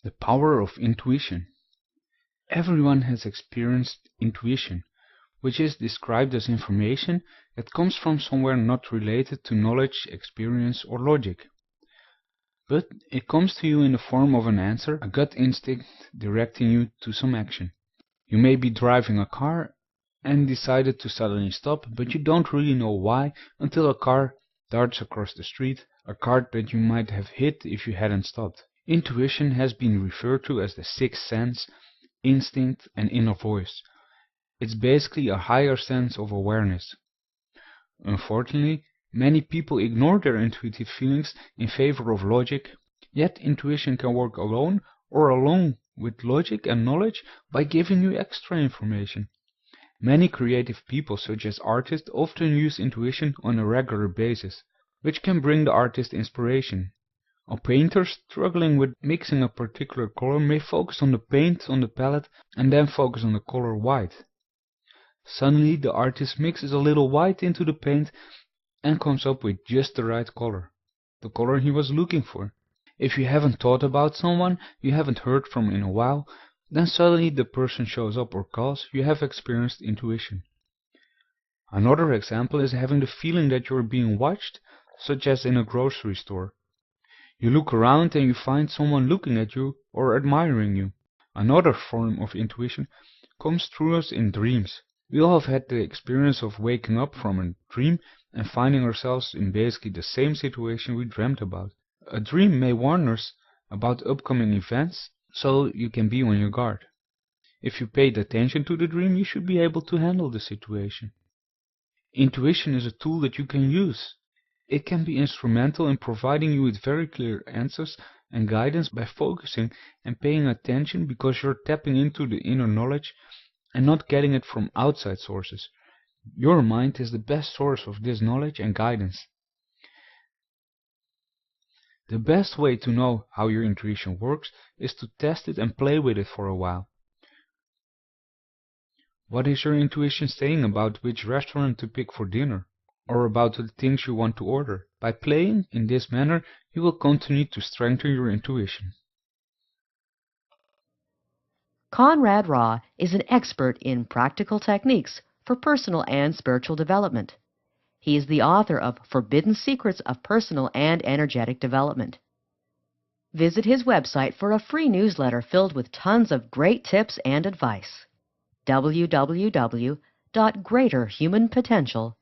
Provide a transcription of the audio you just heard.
The power of intuition. Everyone has experienced intuition, which is described as information that comes from somewhere not related to knowledge, experience, or logic. But it comes to you in the form of an answer, a gut instinct directing you to some action. You may be driving a car and decided to suddenly stop, but you don't really know why until a car darts across the street, a car that you might have hit if you hadn't stopped. Intuition has been referred to as the sixth sense, instinct, and inner voice. It's basically a higher sense of awareness. Unfortunately, many people ignore their intuitive feelings in favor of logic, yet intuition can work alone or along with logic and knowledge by giving you extra information. Many creative people, such as artists, often use intuition on a regular basis, which can bring the artist inspiration. A painter struggling with mixing a particular color may focus on the paint on the palette and then focus on the color white. Suddenly the artist mixes a little white into the paint and comes up with just the right color, the color he was looking for. If you haven't thought about someone you haven't heard from in a while, then suddenly the person shows up or calls, you have experienced intuition. Another example is having the feeling that you are being watched, such as in a grocery store. You look around and you find someone looking at you or admiring you. Another form of intuition comes through us in dreams. We all have had the experience of waking up from a dream and finding ourselves in basically the same situation we dreamt about. A dream may warn us about upcoming events, so you can be on your guard. If you paid attention to the dream, you should be able to handle the situation. Intuition is a tool that you can use. It can be instrumental in providing you with very clear answers and guidance by focusing and paying attention, because you're tapping into the inner knowledge and not getting it from outside sources. Your mind is the best source of this knowledge and guidance. The best way to know how your intuition works is to test it and play with it for a while. What is your intuition saying about which restaurant to pick for dinner? Or about the things you want to order? By playing in this manner, you will continue to strengthen your intuition. Conrad Raw is an expert in practical techniques for personal and spiritual development. He is the author of Forbidden Secrets of Personal and Energetic Development. Visit his website for a free newsletter filled with tons of great tips and advice. www.greaterhumanpotential.com